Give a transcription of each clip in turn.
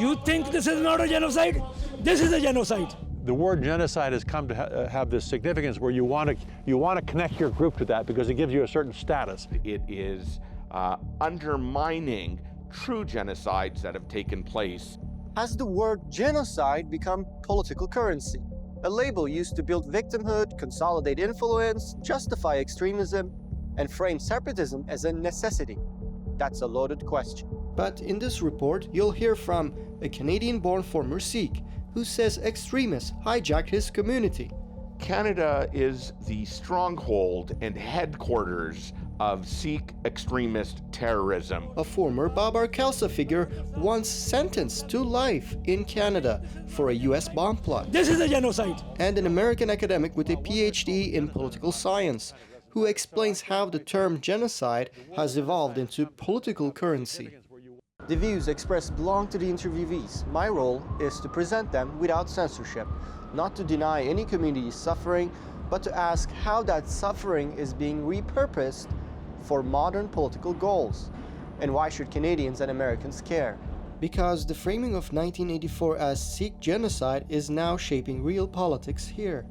You think this is not a genocide? This is a genocide. The word genocide has come to have this significance where you want to connect your group to that because it gives you a certain status. It is undermining true genocides that have taken place. Has the word genocide become political currency? A label used to build victimhood, consolidate influence, justify extremism, and frame separatism as a necessity? That's a loaded question. But in this report, you'll hear from a Canadian-born former Sikh who says extremists hijacked his community. Canada is the stronghold and headquarters of Sikh extremist terrorism. A former Babar Khalsa figure once sentenced to life in Canada for a US bomb plot. This is a genocide. And an American academic with a Ph.D. in political science who explains how the term genocide has evolved into political currency. The views expressed belong to the interviewees. My role is to present them without censorship, not to deny any community's suffering, but to ask how that suffering is being repurposed for modern political goals. And why should Canadians and Americans care? Because the framing of 1984 as Sikh genocide is now shaping real politics here.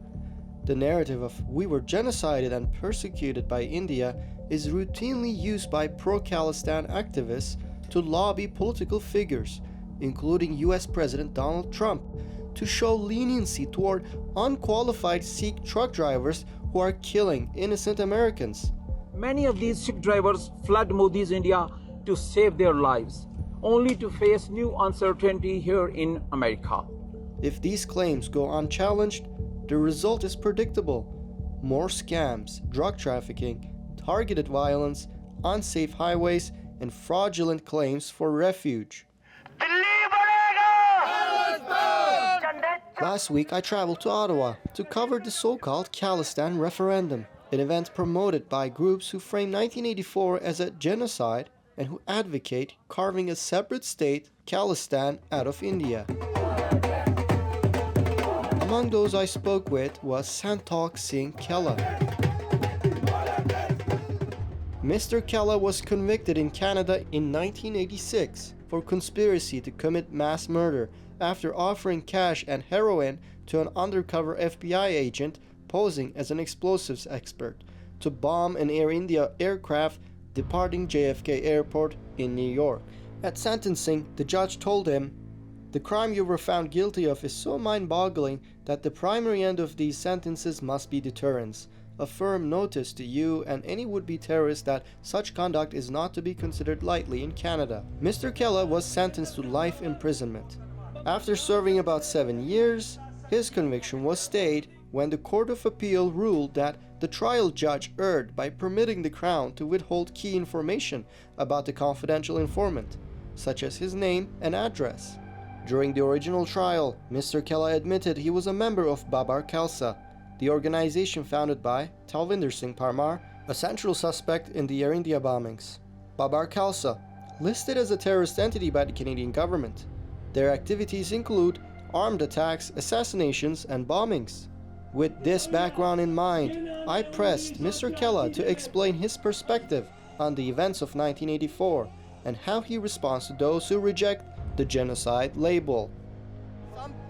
The narrative of "we were genocided and persecuted by India" is routinely used by pro-Khalistan activists to lobby political figures, including US President Donald Trump, to show leniency toward unqualified Sikh truck drivers who are killing innocent Americans. Many of these Sikh drivers fled Modi's India to save their lives, only to face new uncertainty here in America. If these claims go unchallenged, the result is predictable: more scams, drug trafficking, targeted violence, unsafe highways, and fraudulent claims for refuge. Last week I traveled to Ottawa to cover the so-called Khalistan referendum, an event promoted by groups who frame 1984 as a genocide and who advocate carving a separate state, Khalistan, out of India. Among those I spoke with was Santokh Singh Khela. Mr. Khela was convicted in Canada in 1986 for conspiracy to commit mass murder after offering cash and heroin to an undercover FBI agent posing as an explosives expert to bomb an Air India aircraft departing JFK Airport in New York. At sentencing, the judge told him, "The crime you were found guilty of is so mind-boggling that the primary end of these sentences must be deterrence. A firm notice to you and any would-be terrorist that such conduct is not to be considered lightly in Canada." Mr. Khela was sentenced to life imprisonment. After serving about 7 years, his conviction was stayed when the Court of Appeal ruled that the trial judge erred by permitting the Crown to withhold key information about the confidential informant, such as his name and address. During the original trial, Mr. Khela admitted he was a member of Babar Khalsa, the organization founded by Talvinder Singh Parmar, a central suspect in the Air India bombings. Babar Khalsa, listed as a terrorist entity by the Canadian government. Their activities include armed attacks, assassinations, and bombings. With this background in mind, I pressed Mr. Khela to explain his perspective on the events of 1984 and how he responds to those who reject the genocide label.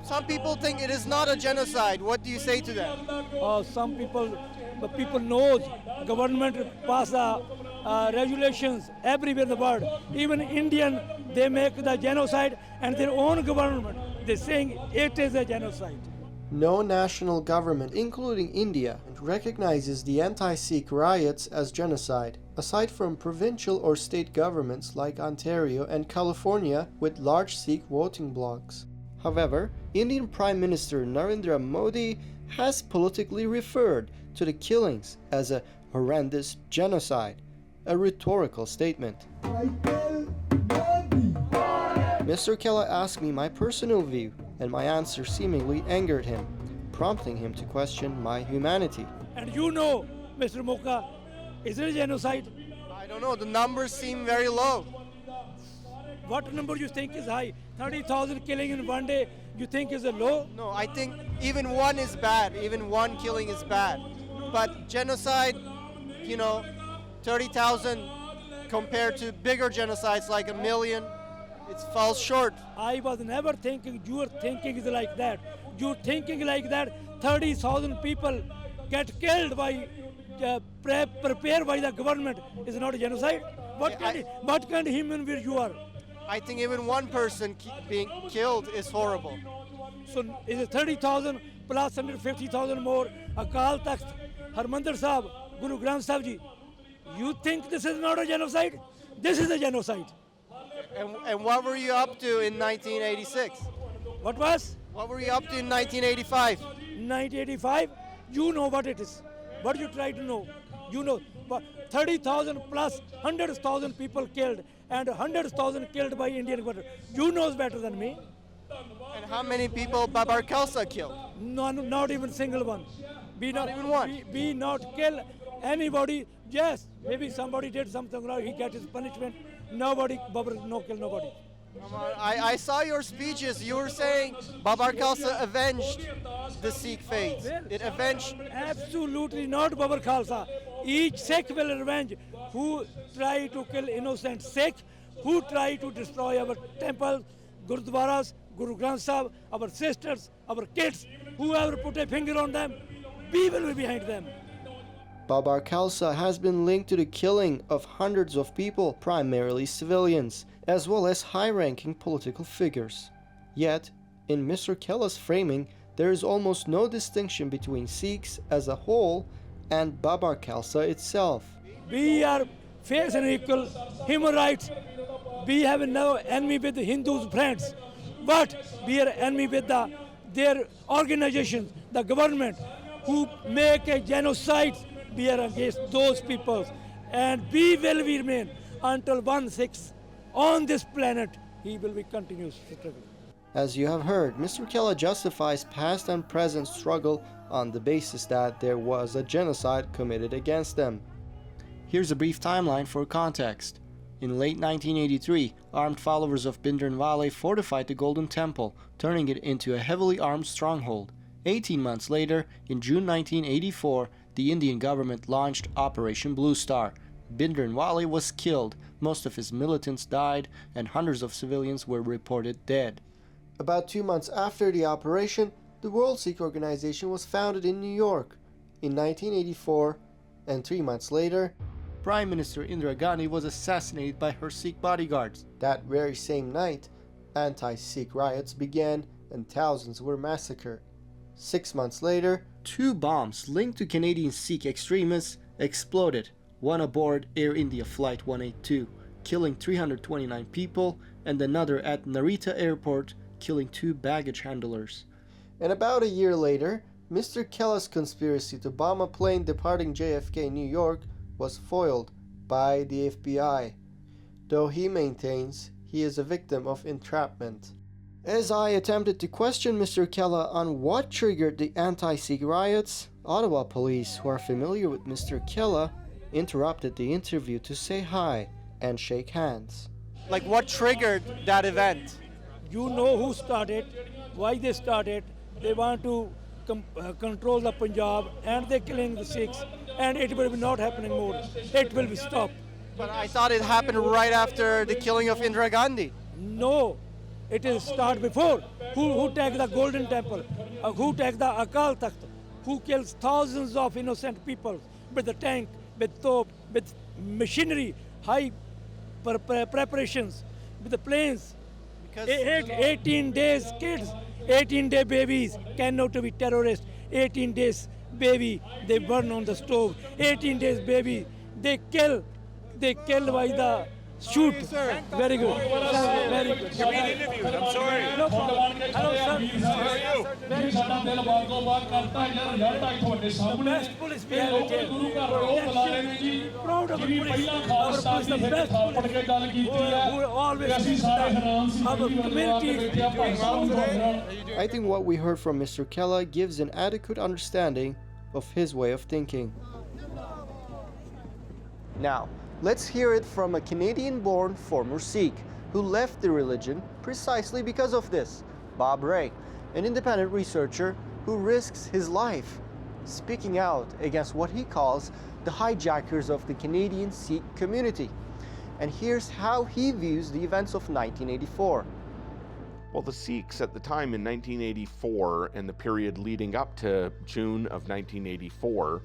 Some people think it is not a genocide. What do you say to them? Some people knows government pass regulations everywhere in the world. Even Indian, they make the genocide and their own government, they're saying it is a genocide. No national government, including India, recognizes the anti-Sikh riots as genocide, aside from provincial or state governments like Ontario and California with large Sikh voting blocs. However, Indian Prime Minister Narendra Modi has politically referred to the killings as a horrendous genocide, a rhetorical statement. Mr. Khela asked me my personal view, and my answer seemingly angered him, prompting him to question my humanity. And you know, Mr. Moka, is it a genocide? I don't know, the numbers seem very low. What number you think is high? 30,000 killing in one day, you think is a low? No, I think even one is bad, even one killing is bad. But genocide, 30,000 compared to bigger genocides like 1 million It falls short. I was never thinking your thinking is like that. You thinking like that, 30,000 people get killed by, prepared by the government is not a genocide? What kind of human being you are? I think even one person being killed is horrible. So is it 30,000 plus 150,000 more? Akal Takht, Harmandir Sahib, Guru Granth Sahib Ji. You think this is not a genocide? This is a genocide. And what were you up to in 1986? What was? What were you up to in 1985? 1985, you know what it is. What you try to know. You know, 30,000 plus 100,000 people killed and 100,000 killed by Indian government. You knows better than me. And how many people Babar Khalsa killed? None, not even single one. Not even one? We not kill anybody. Yes, maybe somebody did something wrong, he get his punishment. Nobody, Babar, no kill nobody. I saw your speeches. You were saying Babar Khalsa avenged the Sikh faith. It avenged. Absolutely not, Babar Khalsa. Each Sikh will revenge who try to kill innocent Sikh, who try to destroy our temples, Gurdwaras, Guru Granth Sahib, our sisters, our kids, whoever put a finger on them, we will be behind them. Babar Khalsa has been linked to the killing of hundreds of people, primarily civilians, as well as high-ranking political figures. Yet, in Mr. Khela's framing, there is almost no distinction between Sikhs as a whole and Babar Khalsa itself. We are fair and equal, human rights. We have no enemy with the Hindus, friends, but we are enemy with their organizations, the government, who make a genocide. We are against those people, and we will remain until 1/6 on this planet. He will be continuous struggle. As you have heard, Mr. Khela justifies past and present struggle on the basis that there was a genocide committed against them. Here's a brief timeline for context. In late 1983, armed followers of Bhindranwale fortified the Golden Temple, turning it into a heavily armed stronghold. 18 months later, in June 1984, the Indian government launched Operation Blue Star. Bhindranwale was killed, most of his militants died, and hundreds of civilians were reported dead. About 2 months after the operation, the World Sikh Organization was founded in New York in 1984, and 3 months later, Prime Minister Indira Gandhi was assassinated by her Sikh bodyguards. That very same night, anti-Sikh riots began and thousands were massacred. 6 months later, 2 bombs linked to Canadian Sikh extremists exploded, one aboard Air India Flight 182, killing 329 people, and another at Narita Airport, killing 2 baggage handlers. And about a year later, Mr. Khela's conspiracy to bomb a plane departing JFK, New York, was foiled by the FBI, though he maintains he is a victim of entrapment. As I attempted to question Mr. Khela on what triggered the anti-Sikh riots, Ottawa police, who are familiar with Mr. Khela, interrupted the interview to say hi and shake hands. Like, what triggered that event? You know who started, why they started. They want to control the Punjab, and they're killing the Sikhs, and it will be not happening more. It will be stopped. But I thought it happened right after the killing of Indira Gandhi. No, it is start before. Who take the Golden Temple? Who take the Akal Takht? Who kills thousands of innocent people with the tank, with top, with machinery, high preparations, with the planes? 18 days kids, 18-day babies cannot be terrorists. 18 days baby, they burn on the stove. 18 days baby, they kill by the shoot. Very good. Very good. You're being interviewed. I'm sorry. No problem. Hello, sir. How are you? The best police we have here. Protection. Proud of the police. Our police, the best police. Who always our community. I think what we heard from Mr. Khela gives an adequate understanding of his way of thinking. Now, let's hear it from a Canadian-born former Sikh who left the religion precisely because of this. Bob Ray, an independent researcher who risks his life speaking out against what he calls the hijackers of the Canadian Sikh community. and here's how he views the events of 1984. Well, the Sikhs at the time in 1984 and the period leading up to June of 1984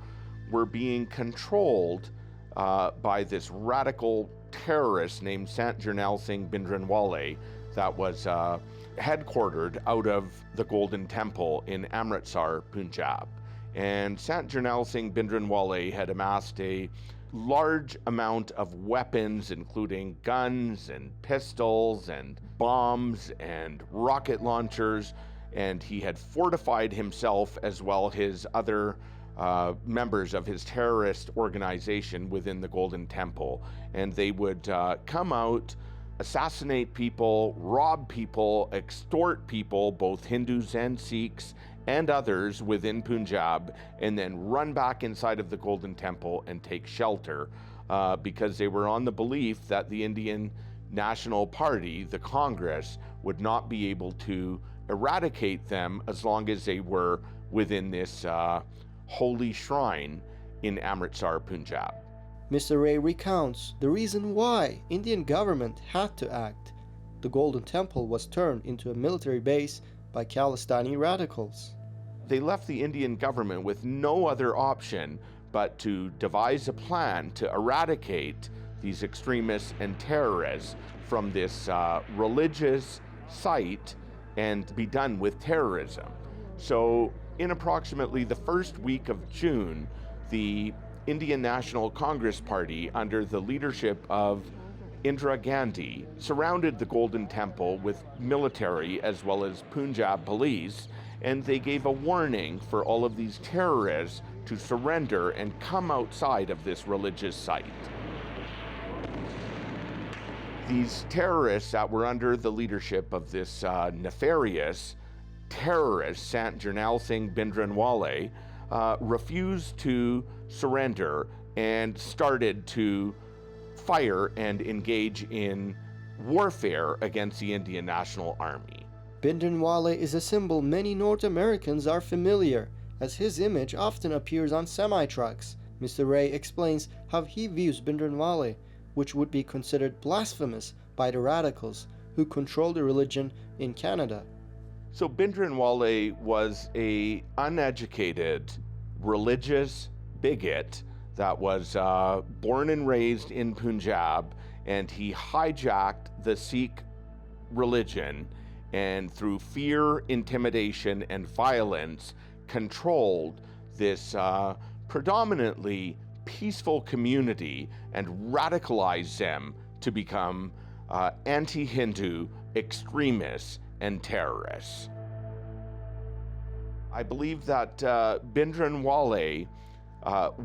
were being controlled by this radical terrorist named Sant Jarnail Singh Bhindranwale that was headquartered out of the Golden Temple in Amritsar, Punjab. And Sant Jarnail Singh Bhindranwale had amassed a large amount of weapons, including guns and pistols and bombs and rocket launchers, and he had fortified himself as well his other members of his terrorist organization within the Golden Temple. And they would come out, assassinate people, rob people, extort people, both Hindus and Sikhs and others within Punjab, and then run back inside of the Golden Temple and take shelter because they were on the belief that the Indian National Party, the Congress, would not be able to eradicate them as long as they were within this holy shrine in Amritsar, Punjab. Mr. Ray recounts the reason why Indian government had to act. The Golden Temple was turned into a military base by Khalistani radicals. They left the Indian government with no other option but to devise a plan to eradicate these extremists and terrorists from this religious site and be done with terrorism. So in approximately the first week of June, the Indian National Congress Party, under the leadership of Indira Gandhi, surrounded the Golden Temple with military as well as Punjab police, and they gave a warning for all of these terrorists to surrender and come outside of this religious site. These terrorists that were under the leadership of this nefarious terrorist, Sant Jarnail Singh Bhindranwale, refused to surrender and started to fire and engage in warfare against the Indian National Army. Bhindranwale is a symbol many North Americans are familiar, as his image often appears on semi-trucks. Mr. Ray explains how he views Bhindranwale, which would be considered blasphemous by the radicals who control the religion in Canada. So Bhindranwale was an uneducated religious bigot that was born and raised in Punjab, and he hijacked the Sikh religion and through fear, intimidation, and violence controlled this predominantly peaceful community and radicalized them to become anti-Hindu extremists and terrorists. I believe that Bhindranwale,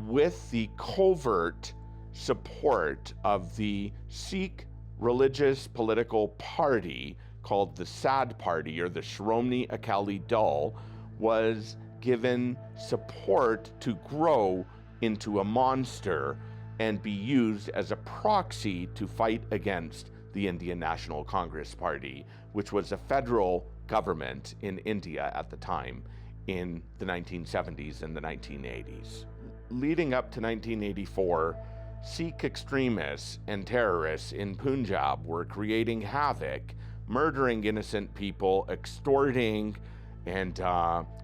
with the covert support of the Sikh religious political party called the SAD Party, or the Shromni Akali Dal, was given support to grow into a monster and be used as a proxy to fight against the Indian National Congress Party, which was a federal government in India at the time in the 1970s and the 1980s. Leading up to 1984, Sikh extremists and terrorists in Punjab were creating havoc, murdering innocent people, extorting and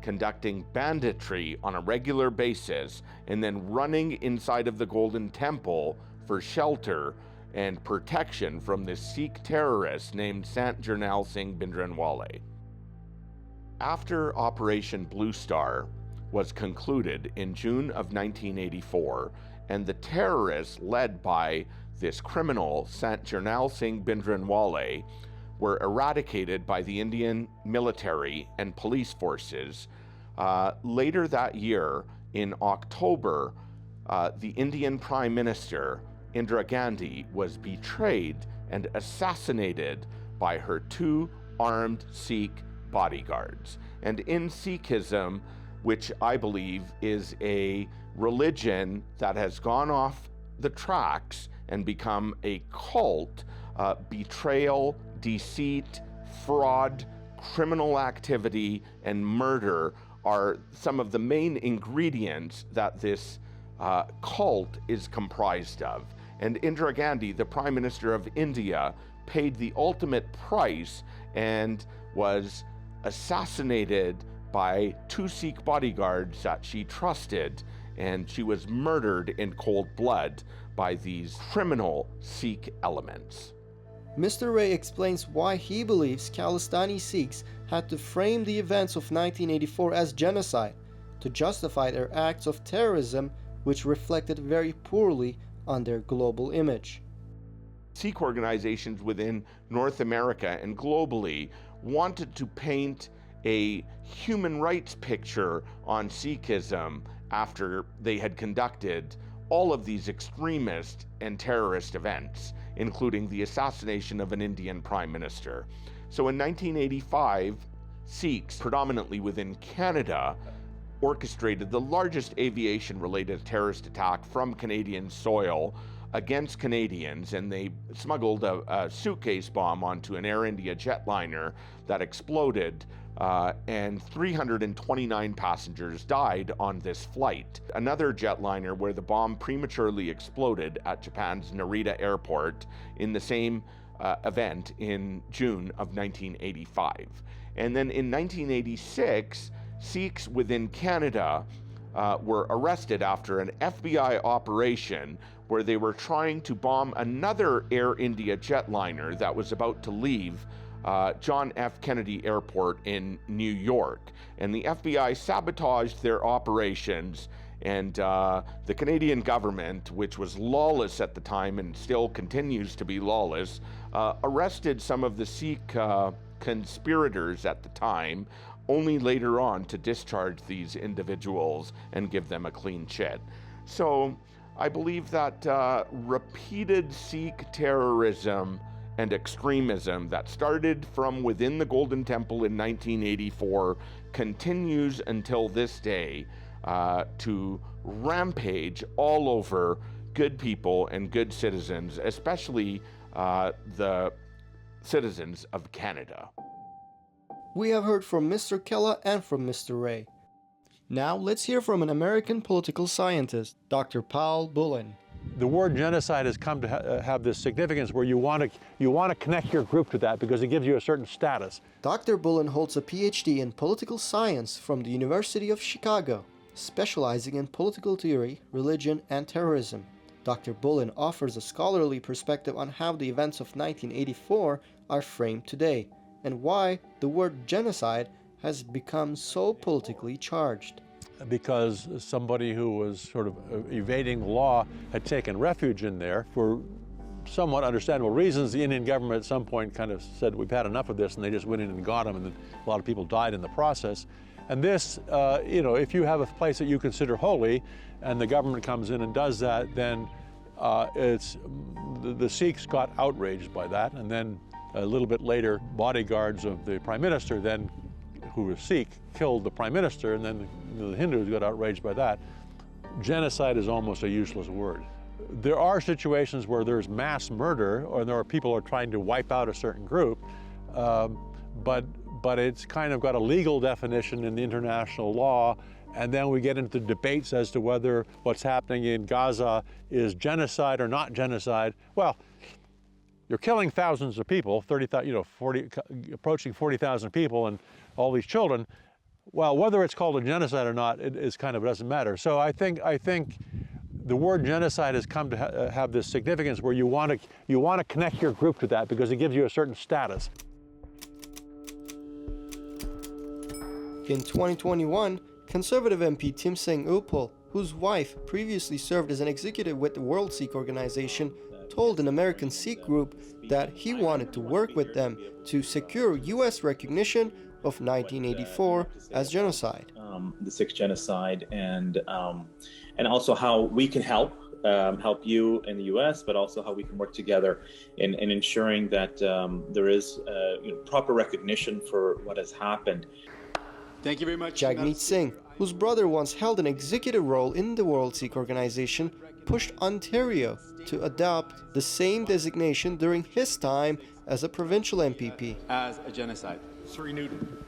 conducting banditry on a regular basis, and then running inside of the Golden Temple for shelter and protection from this Sikh terrorist named Sant Jarnail Singh Bhindranwale. After Operation Blue Star was concluded in June of 1984, and the terrorists led by this criminal Sant Jarnail Singh Bhindranwale were eradicated by the Indian military and police forces. Later that year, in October, the Indian Prime Minister, Indira Gandhi, was betrayed and assassinated by her two armed Sikh bodyguards. And in Sikhism, which I believe is a religion that has gone off the tracks and become a cult, betrayal, deceit, fraud, criminal activity, and murder are some of the main ingredients that this cult is comprised of. And Indira Gandhi, the Prime Minister of India, paid the ultimate price and was assassinated by 2 Sikh bodyguards that she trusted, and she was murdered in cold blood by these criminal Sikh elements. Mr. Ray explains why he believes Khalistani Sikhs had to frame the events of 1984 as genocide to justify their acts of terrorism, which reflected very poorly on their global image. Sikh organizations within North America and globally wanted to paint a human rights picture on Sikhism after they had conducted all of these extremist and terrorist events, including the assassination of an Indian prime minister. So in 1985, Sikhs, predominantly within Canada, orchestrated the largest aviation-related terrorist attack from Canadian soil against Canadians, and they smuggled a suitcase bomb onto an Air India jetliner that exploded, and 329 passengers died on this flight. Another jetliner where the bomb prematurely exploded at Japan's Narita airport in the same event in June of 1985. And then in 1986, Sikhs within Canada were arrested after an FBI operation where they were trying to bomb another Air India jetliner that was about to leave John F. Kennedy Airport in New York. And the FBI sabotaged their operations, and the Canadian government, which was lawless at the time and still continues to be lawless, arrested some of the Sikh conspirators at the time, only later on to discharge these individuals and give them a clean chit. So I believe that repeated Sikh terrorism and extremism that started from within the Golden Temple in 1984 continues until this day to rampage all over good people and good citizens, especially the citizens of Canada. We have heard from Mr. Khela and from Mr. Ray. Now let's hear from an American political scientist, Dr. Bullen. The word genocide has come to have this significance where you want to connect your group to that because it gives you a certain status. Dr. Bullen holds a Ph.D. in political science from the University of Chicago, specializing in political theory, religion, and terrorism. Dr. Bullen offers a scholarly perspective on how the events of 1984 are framed today, and why the word genocide has become so politically charged. Because somebody who was sort of evading the law had taken refuge in there for somewhat understandable reasons. The Indian government at some point kind of said, we've had enough of this, and they just went in and got him, and then a lot of people died in the process. And this, if you have a place that you consider holy, and the government comes in and does that, then the Sikhs got outraged by that, and then a little bit later, bodyguards of the Prime Minister then, who was Sikh, killed the Prime Minister, and then the Hindus got outraged by that. Genocide is almost a useless word. There are situations where there's mass murder, or there are people who are trying to wipe out a certain group, but it's kind of got a legal definition in the international law, and then we get into debates as to whether what's happening in Gaza is genocide or not genocide. Well, you're killing thousands of people, approaching 40,000 people, and all these children. Well, whether it's called a genocide or not, it doesn't matter. So I think the word genocide has come to have this significance where you want to connect your group to that because it gives you a certain status. In 2021, Conservative MP Tim Singh Uppal, whose wife previously served as an executive with the World Sikh Organization, told an American Sikh group that he wanted to work with them to secure U.S. recognition of 1984 as genocide. The Sikh genocide, and also how we can help you in the U.S., but also how we can work together in ensuring that there is proper recognition for what has happened. Thank you very much. Jagmeet Singh, whose brother once held an executive role in the World Sikh Organization, pushed Ontario to adopt the same designation during his time as a provincial MPP. As a genocide. Sri Newton.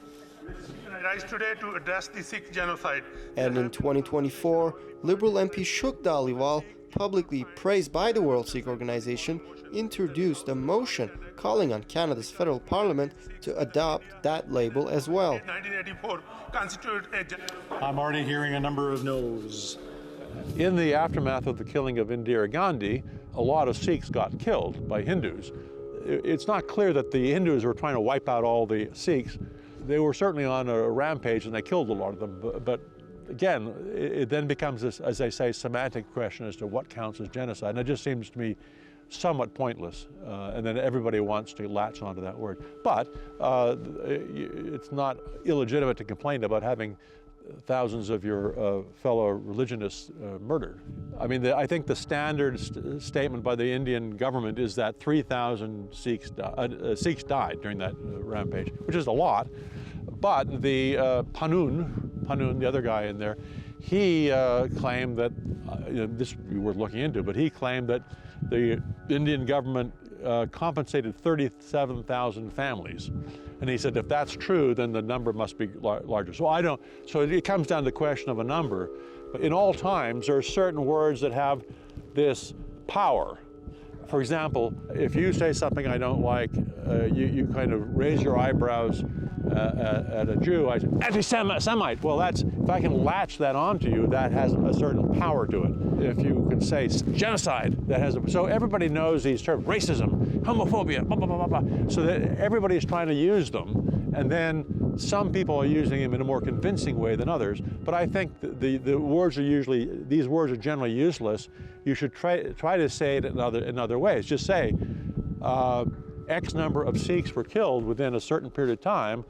I rise today to address the Sikh genocide. And in 2024, Liberal MP Shuk Dhaliwal publicly praised by the World Sikh Organization, introduced a motion calling on Canada's federal parliament to adopt that label as well. 1984 constituted a I'm already hearing a number of no's. In the aftermath of the killing of Indira Gandhi, a lot of Sikhs got killed by Hindus. It's not clear that the Hindus were trying to wipe out all the Sikhs. They were certainly on a rampage and they killed a lot of them. But again, it then becomes this, as I say, semantic question as to what counts as genocide. And it just seems to me somewhat pointless. And then everybody wants to latch onto that word. But it's not illegitimate to complain about having thousands of your fellow religionists murdered. I mean, I think the standard statement by the Indian government is that 3,000 Sikhs died during that rampage, which is a lot. But the Panun, the other guy in there, he claimed that, this would be worth looking into, but he claimed that the Indian government compensated 37,000 families. And he said, if that's true, then the number must be larger. So it comes down to the question of a number. But in all times, there are certain words that have this power. For example, if you say something I don't like, you kind of raise your eyebrows at a Jew, I say, anti-Semite. Well, if I can latch that onto you, that has a certain power to it. If you can say genocide, so everybody knows these terms, racism, homophobia, blah, blah, blah, blah, blah. So that everybody's trying to use them, and then some people are using them in a more convincing way than others. But I think these words are generally useless. You should try to say it in other ways. Just say, X number of Sikhs were killed within a certain period of time,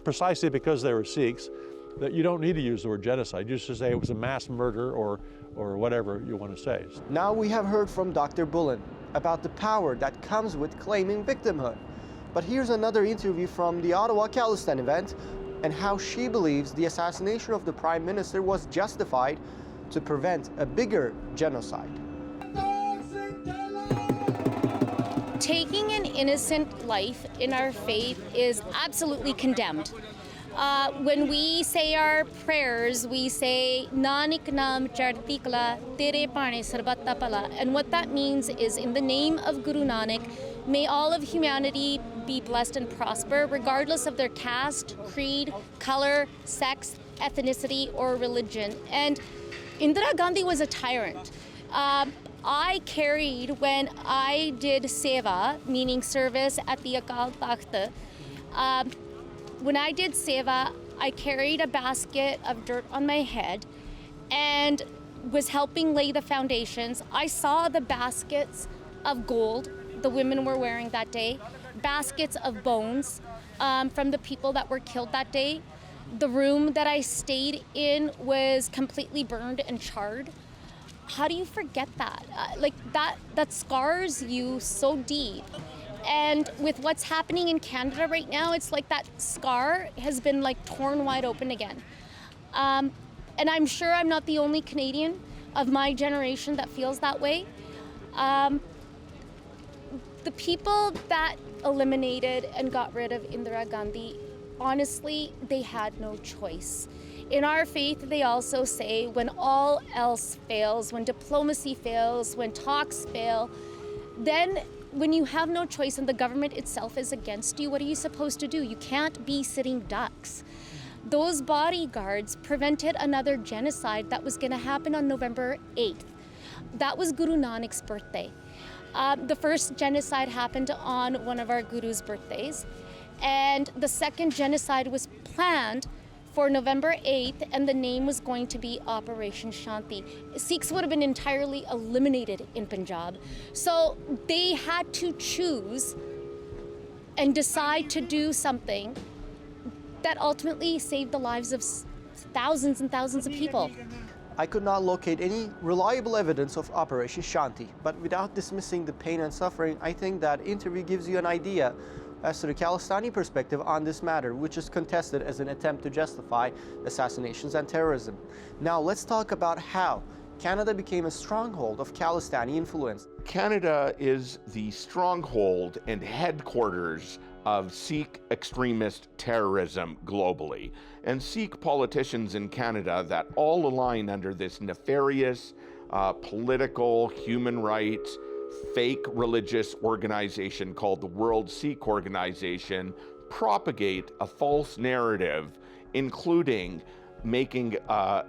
precisely because they were Sikhs. That you don't need to use the word genocide. You just say it was a mass murder or whatever you want to say. Now we have heard from Dr. Bullen about the power that comes with claiming victimhood. But here's another interview from the Ottawa Khalistan event and how she believes the assassination of the Prime Minister was justified to prevent a bigger genocide. Taking an innocent life in our faith is absolutely condemned. When we say our prayers, we say Nanak Naam Chardi Kala Tere Pane Sarbatta Pala, and what that means is, in the name of Guru Nanak, may all of humanity be blessed and prosper, regardless of their caste, creed, color, sex, ethnicity, or religion. And Indira Gandhi was a tyrant. I carried, when I did seva, meaning service at the Akal Takht, when I did seva, I carried a basket of dirt on my head and was helping lay the foundations. I saw the baskets of gold the women were wearing that day, baskets of bones from the people that were killed that day. The room that I stayed in was completely burned and charred. How do you forget that? That scars you so deep. And with what's happening in Canada right now, it's like that scar has been torn wide open again. And I'm sure I'm not the only Canadian of my generation that feels that way. The people that eliminated and got rid of Indira Gandhi, honestly, they had no choice. In our faith, they also say when all else fails, when diplomacy fails, when talks fail, then when you have no choice and the government itself is against you, what are you supposed to do? You can't be sitting ducks. Those bodyguards prevented another genocide that was going to happen on November 8th. That was Guru Nanak's birthday. The first genocide happened on one of our Guru's birthdays, and the second genocide was planned for November 8th, and the name was going to be Operation Shanti. Sikhs would have been entirely eliminated in Punjab. So they had to choose and decide to do something that ultimately saved the lives of thousands and thousands of people. I could not locate any reliable evidence of Operation Shanti, but without dismissing the pain and suffering, I think that interview gives you an idea as to the Khalistani perspective on this matter, which is contested as an attempt to justify assassinations and terrorism. Now let's talk about how Canada became a stronghold of Khalistani influence. Canada is the stronghold and headquarters of Sikh extremist terrorism globally. And Sikh politicians in Canada that all align under this nefarious, political, human rights, fake religious organization called the World Sikh Organization propagate a false narrative, including making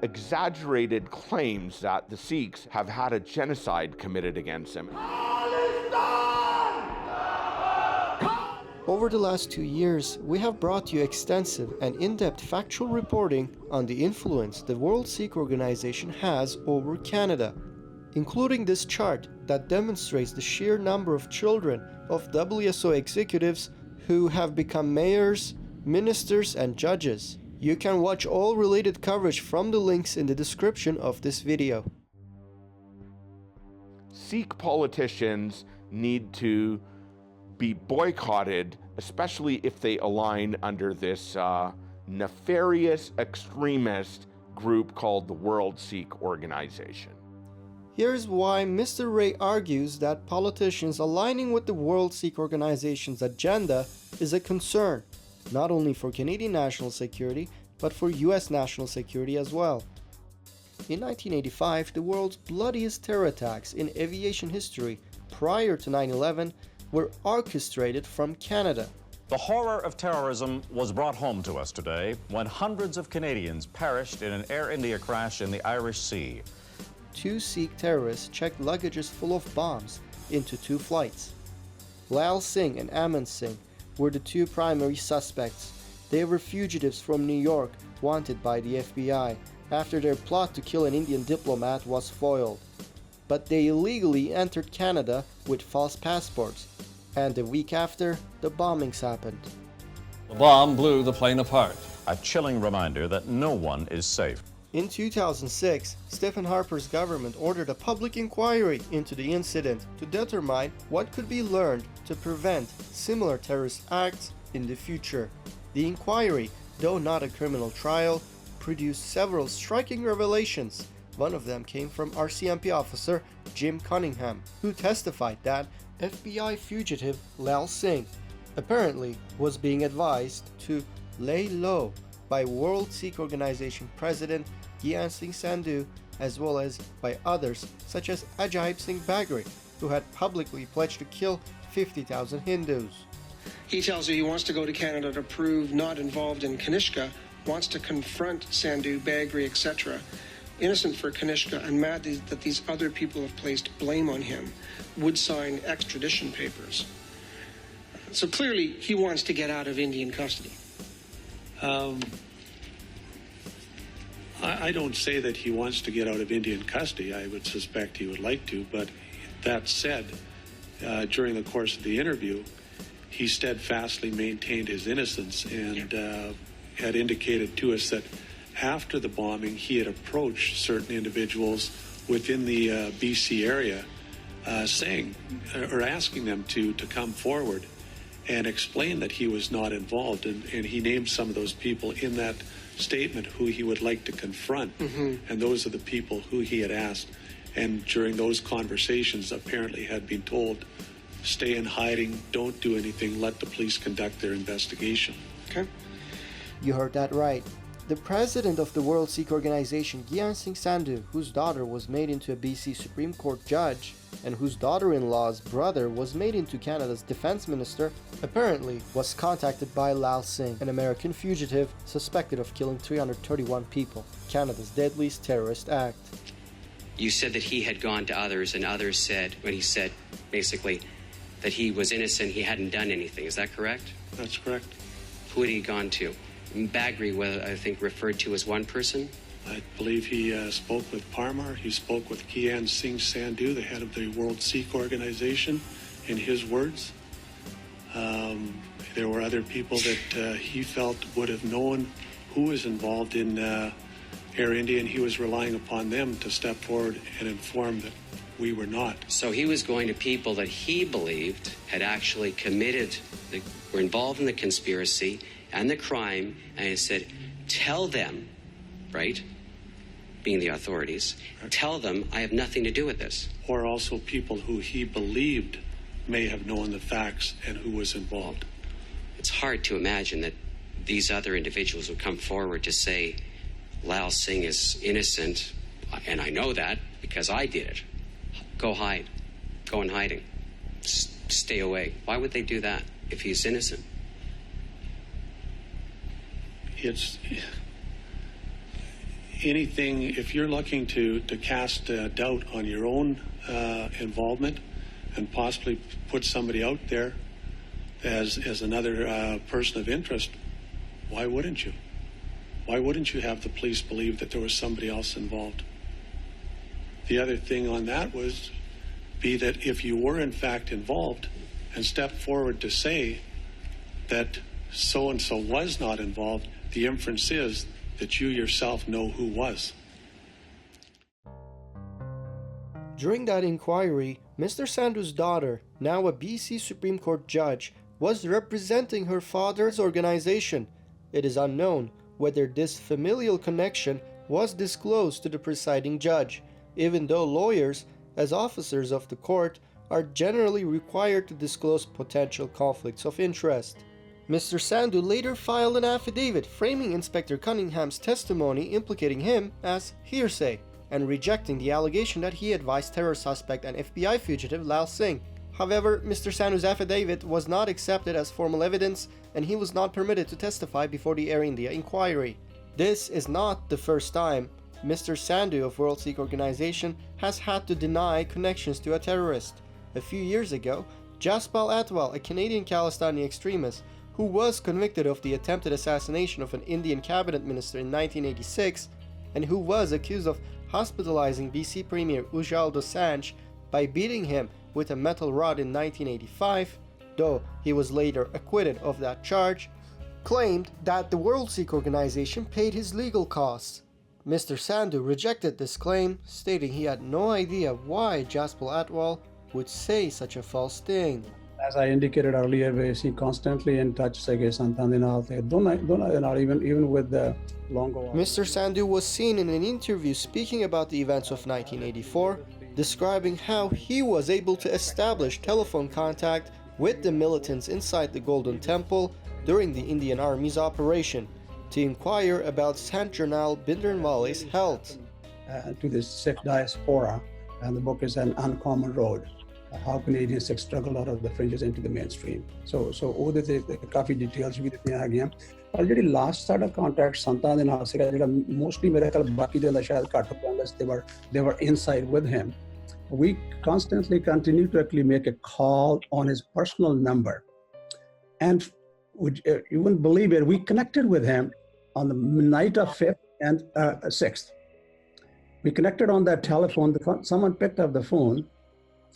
exaggerated claims that the Sikhs have had a genocide committed against them. Over the last 2 years, we have brought you extensive and in-depth factual reporting on the influence the World Sikh Organization has over Canada, including this chart that demonstrates the sheer number of children of WSO executives who have become mayors, ministers, and judges. You can watch all related coverage from the links in the description of this video. Sikh politicians need to be boycotted, especially if they align under this nefarious extremist group called the World Sikh Organization. Here's why Mr. Ray argues that politicians aligning with the World Sikh Organization's agenda is a concern, not only for Canadian national security, but for US national security as well. In 1985, the world's bloodiest terror attacks in aviation history prior to 9/11 were orchestrated from Canada. The horror of terrorism was brought home to us today when hundreds of Canadians perished in an Air India crash in the Irish Sea. 2 Sikh terrorists checked luggages full of bombs into 2 flights. Lal Singh and Aman Singh were the 2 primary suspects. They were fugitives from New York wanted by the FBI after their plot to kill an Indian diplomat was foiled. But they illegally entered Canada with false passports, and a week after, the bombings happened. The bomb blew the plane apart. A chilling reminder that no one is safe. In 2006, Stephen Harper's government ordered a public inquiry into the incident to determine what could be learned to prevent similar terrorist acts in the future. The inquiry, though not a criminal trial, produced several striking revelations. One of them came from RCMP officer Jim Cunningham, who testified that FBI fugitive Lal Singh apparently was being advised to lay low by World Sikh Organization President Gyan Singh Sandhu, as well as by others such as Ajaib Singh Bagri, who had publicly pledged to kill 50,000 Hindus. He tells you he wants to go to Canada to prove not involved in Kanishka, wants to confront Sandhu, Bagri, etc., innocent for Kanishka and mad that these other people have placed blame on him, would sign extradition papers. So clearly he wants to get out of Indian custody. I don't say that he wants to get out of Indian custody. I would suspect he would like to, but that said, during the course of the interview, he steadfastly maintained his innocence and had indicated to us that after the bombing, he had approached certain individuals within the BC area saying or asking them to come forward and explain that he was not involved. And he named some of those people in that statement who he would like to confront. And those are the people who he had asked. And during those conversations, apparently had been told, stay in hiding, don't do anything, let the police conduct their investigation. Okay. You heard that right. The president of the World Sikh Organization, Gyan Singh Sandhu, whose daughter was made into a BC Supreme Court judge, and whose daughter-in-law's brother was made into Canada's defense minister, apparently was contacted by Lal Singh, an American fugitive suspected of killing 331 people, Canada's deadliest terrorist act. You said that he had gone to others, and others said, when he said, basically, that he was innocent, he hadn't done anything. Is that correct? That's correct. Who had he gone to? Bagri, I think, referred to as one person? I believe he spoke with Parmar. He spoke with Gyan Singh Sandhu, the head of the World Sikh Organization, in his words. There were other people that he felt would have known who was involved in Air India, and he was relying upon them to step forward and inform that we were not. So he was going to people that he believed had actually were involved in the conspiracy and the crime, and he said, tell them, right, being the authorities, tell them I have nothing to do with this. Or also people who he believed may have known the facts and who was involved. It's hard to imagine that these other individuals would come forward to say Lal Singh is innocent, and I know that because I did it. Go hide. Go in hiding. Stay away. Why would they do that if he's innocent? It's anything, if you're looking to cast doubt on your own involvement and possibly put somebody out there as another person of interest, why wouldn't you? Why wouldn't you have the police believe that there was somebody else involved? The other thing on that was that if you were in fact involved and stepped forward to say that so-and-so was not involved, the inference is that you yourself know who was. During that inquiry, Mr. Sandhu's daughter, now a BC Supreme Court judge, was representing her father's organization. It is unknown whether this familial connection was disclosed to the presiding judge, even though lawyers, as officers of the court, are generally required to disclose potential conflicts of interest. Mr. Sandhu later filed an affidavit framing Inspector Cunningham's testimony implicating him as hearsay and rejecting the allegation that he advised terror suspect and FBI fugitive Lal Singh. However, Mr. Sandhu's affidavit was not accepted as formal evidence and he was not permitted to testify before the Air India inquiry. This is not the first time Mr. Sandhu of World Sikh Organization has had to deny connections to a terrorist. A few years ago, Jaspal Atwal, a Canadian Khalistani extremist who was convicted of the attempted assassination of an Indian cabinet minister in 1986 and who was accused of hospitalizing BC Premier Ujjal Dosanjh by beating him with a metal rod in 1985, though he was later acquitted of that charge, claimed that the World Sikh Organization paid his legal costs. Mr. Sandhu rejected this claim, stating he had no idea why Jaspal Atwal would say such a false thing. As I indicated earlier, we see constantly in touch even with the Longo. Mr. Sandhu was seen in an interview speaking about the events of 1984, describing how he was able to establish telephone contact with the militants inside the Golden Temple during the Indian Army's operation to inquire about Sant Janal Bhindranwale's health. To the Sikh diaspora, and the book is An Uncommon Road. How Canadian Sikhs struggle out of the fringes into the mainstream. So ਉਹਦੇ ਤੇ ਕਾਫੀ details ਵੀ ਦਿੱਤੀਆਂ ਹੈਗੀਆਂ ਪਰ ਜਿਹੜੀ last ਸਾਡਾ contact ਸੰਤਾਂ ਦੇ ਨਾਲ ਸੀਗਾ ਜਿਹੜਾ ਮੋਸਟਲੀ ਮੇਰੇ ਖਿਆਲ ਬਾਕੀ ਦੇ ਦਾ ਸ਼ਾਇਦ ਘੱਟ ਹੁੰਦਾ they were inside with him. We constantly continue to actually make a call on his personal number, and would you wouldn't believe it, we connected with him on the night of 5th and 6th. We connected on that telephone. Someone picked up the phone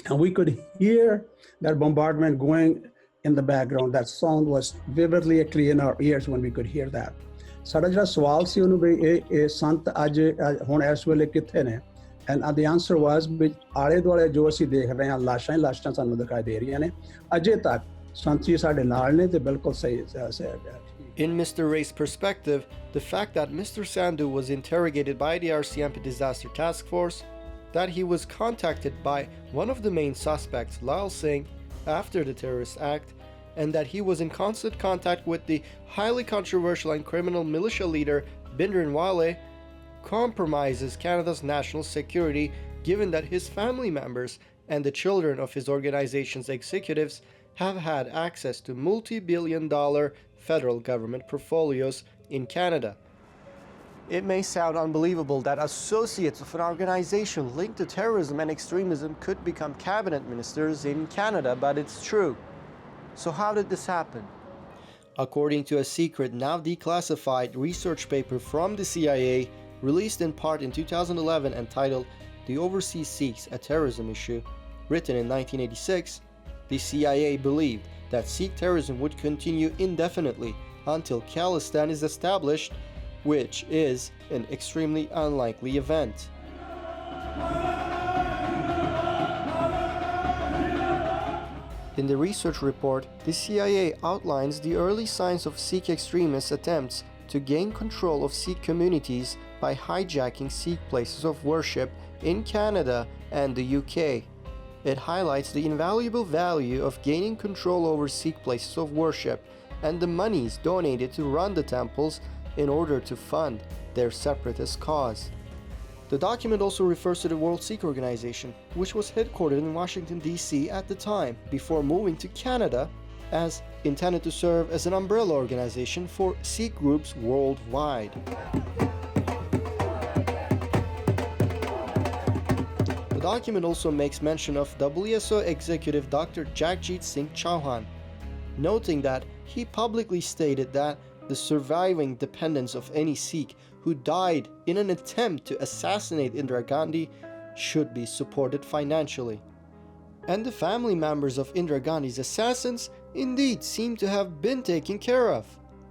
and we could hear that bombardment going in the background. That sound was vividly clear in our ears when we could hear that. ਸਾਡਾ ਜਿਹੜਾ ਸਵਾਲ ਸੀ ਉਹਨੂੰ ਵੀ ਇਹ ਸੰਤ ਅੱਜ ਹੁਣ ਇਸ ਵੇਲੇ ਕਿੱਥੇ ਨੇ, and the answer was ਵੀ ਆਲੇ ਦੁਆਲੇ ਜੋ ਅਸੀਂ ਦੇਖ ਰਹੇ ਹਾਂ ਲਾਸ਼ਾਂ ਸਾਨੂੰ ਦਿਖਾਈ ਦੇ ਰਹੀਆਂ ਨੇ, ਅਜੇ ਤੱਕ ਸੰਤ ਜੀ ਸਾਡੇ ਨਾਲ ਨੇ ਤੇ ਬਿਲਕੁਲ ਸਹੀ ਹੈ. In Mr. Ray's perspective, the fact that Mr. Sandhu was interrogated by the RCMP Disaster Task Force, that he was contacted by one of the main suspects, Lal Singh, after the terrorist act, and that he was in constant contact with the highly controversial and criminal militia leader Bhindranwale, compromises Canada's national security, given that his family members and the children of his organization's executives have had access to multi-billion-dollar federal government portfolios in Canada. It may sound unbelievable that associates of an organization linked to terrorism and extremism could become cabinet ministers in Canada, but it's true. So how did this happen? According to a secret, now declassified research paper from the CIA, released in part in 2011 and titled The Overseas Sikhs, a Terrorism Issue, written in 1986, the CIA believed that Sikh terrorism would continue indefinitely until Khalistan is established, which is an extremely unlikely event. In the research report, the CIA outlines the early signs of Sikh extremists' attempts to gain control of Sikh communities by hijacking Sikh places of worship in Canada and the UK. It highlights the invaluable value of gaining control over Sikh places of worship and the monies donated to run the temples in order to fund their separatist cause. The document also refers to the World Sikh Organization, which was headquartered in Washington, D.C. at the time, before moving to Canada, as intended to serve as an umbrella organization for Sikh groups worldwide. The document also makes mention of WSO executive Dr. Jagjit Singh Chauhan, noting that he publicly stated that the surviving dependents of any Sikh who died in an attempt to assassinate Indira Gandhi should be supported financially. And the family members of Indira Gandhi's assassins indeed seem to have been taken care of.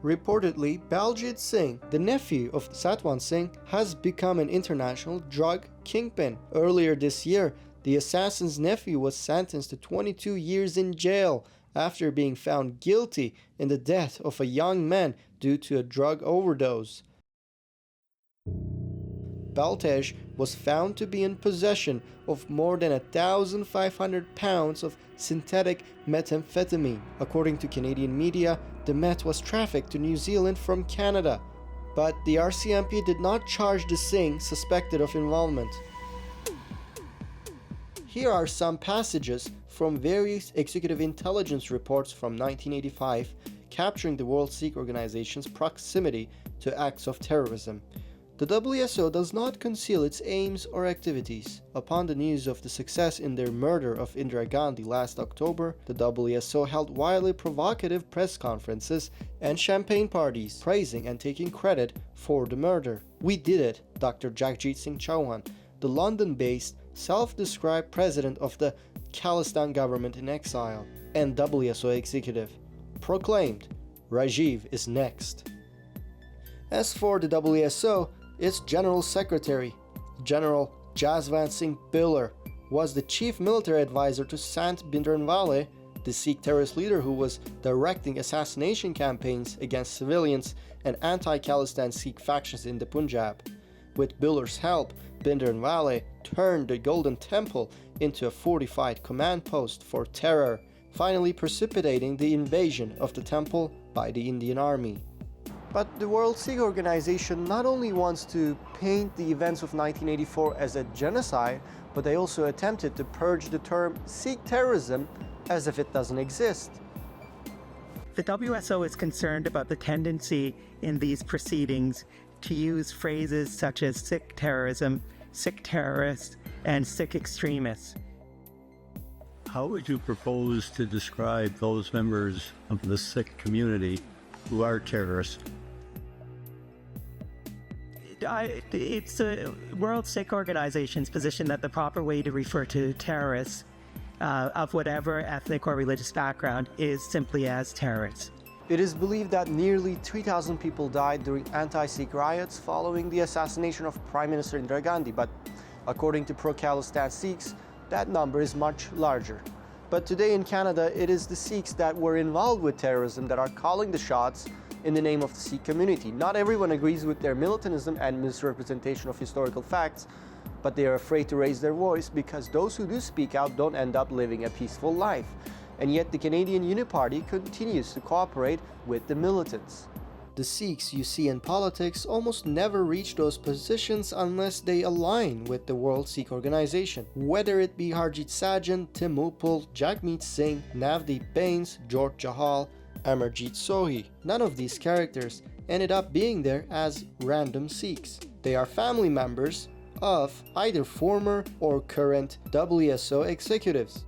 Reportedly, Baljit Singh, the nephew of Satwan Singh, has become an international drug kingpin. Earlier this year, the assassin's nephew was sentenced to 22 years in jail after being found guilty in the death of a young man due to a drug overdose. Baltej was found to be in possession of more than 1,500 pounds of synthetic methamphetamine. According to Canadian media, the meth was trafficked to New Zealand from Canada, but the RCMP did not charge the Singh suspected of involvement. Here are some passages from various executive intelligence reports from 1985 capturing the World Sikh Organization's proximity to acts of terrorism. The WSO does not conceal its aims or activities. Upon the news of the success in their murder of Indira Gandhi last October, the WSO held wildly provocative press conferences and champagne parties, praising and taking credit for the murder. "We did it," Dr. Jagjit Singh Chauhan, the London-based, self-described president of the Khalistan government in exile and WSO executive, proclaimed, "Rajiv is next." As for the WSO, its General Secretary, General Jaswant Singh Bullen, was the chief military advisor to Sant Bhindranwale, the Sikh terrorist leader who was directing assassination campaigns against civilians and anti-Khalistan Sikh factions in the Punjab. With Bullen's help, Bhindranwale turned the Golden Temple into a fortified command post for terror, finally precipitating the invasion of the temple by the Indian Army. But the World Sikh Organization not only wants to paint the events of 1984 as a genocide, but they also attempted to purge the term Sikh terrorism as if it doesn't exist. The WSO is concerned about the tendency in these proceedings to use phrases such as Sikh terrorism, Sikh terrorists, and Sikh extremists. How would you propose to describe those members of the Sikh community who are terrorists? It's the World Sikh Organization's position that the proper way to refer to terrorists of whatever ethnic or religious background is simply as terrorists. It is believed that nearly 3,000 people died during anti-Sikh riots following the assassination of Prime Minister Indira Gandhi, but according to pro-Khalistan Sikhs, that number is much larger. But today in Canada, it is the Sikhs that were involved with terrorism that are calling the shots in the name of the Sikh community. Not everyone agrees with their militantism and misrepresentation of historical facts, but they are afraid to raise their voice because those who do speak out don't end up living a peaceful life. And yet the Canadian Uniparty continues to cooperate with the militants. The Sikhs you see in politics almost never reach those positions unless they align with the World Sikh Organization. Whether it be Harjit Sajjan, Tim Uppal, Jagmeet Singh, Navdeep Bains, George Chahal, Amarjit Sohi, none of these characters ended up being there as random Sikhs. They are family members of either former or current WSO executives.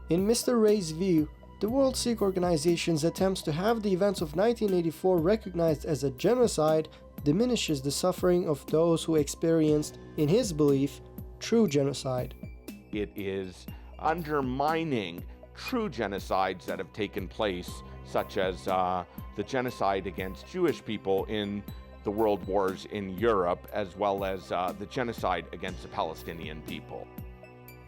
In Mr. Ray's view, the World Sikh Organization's attempts to have the events of 1984 recognized as a genocide diminishes the suffering of those who experienced, in his belief, true genocide. It is undermining true genocides that have taken place, such as the genocide against Jewish people in the world wars in Europe, as well as the genocide against the Palestinian people.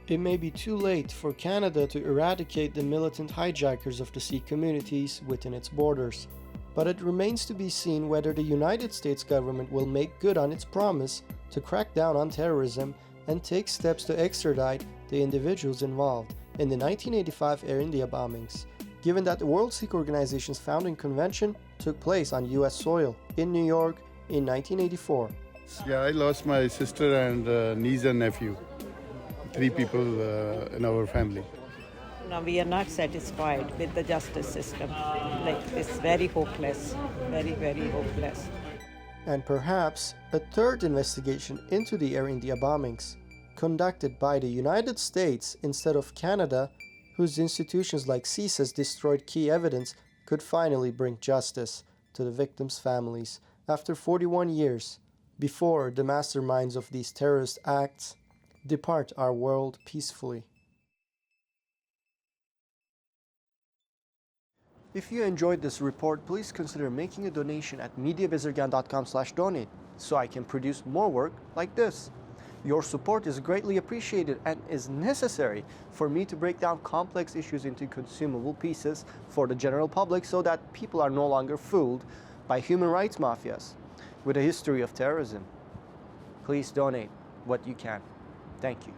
It may be too late for Canada to eradicate the militant hijackers of the Sikh communities within its borders, but it remains to be seen whether the United States government will make good on its promise to crack down on terrorism and take steps to extradite the individuals involved in the 1985 Air India bombings, given that the World Sikh Organization's founding convention took place on US soil in New York in 1984. Yeah, I lost my sister and niece and nephew. 3 people in our family. No, we are not satisfied with the justice system. Like, it's very hopeless, very, very hopeless. And perhaps a third investigation into the Air India bombings, conducted by the United States instead of Canada, whose institutions like CSIS destroyed key evidence, could finally bring justice to the victims' families after 41 years, before the masterminds of these terrorist acts depart our world peacefully. If you enjoyed this report, please consider making a donation at mediabizargan.com/donate so I can produce more work like this. Your support is greatly appreciated and is necessary for me to break down complex issues into consumable pieces for the general public so that people are no longer fooled by human rights mafias with a history of terrorism. Please donate what you can. Thank you.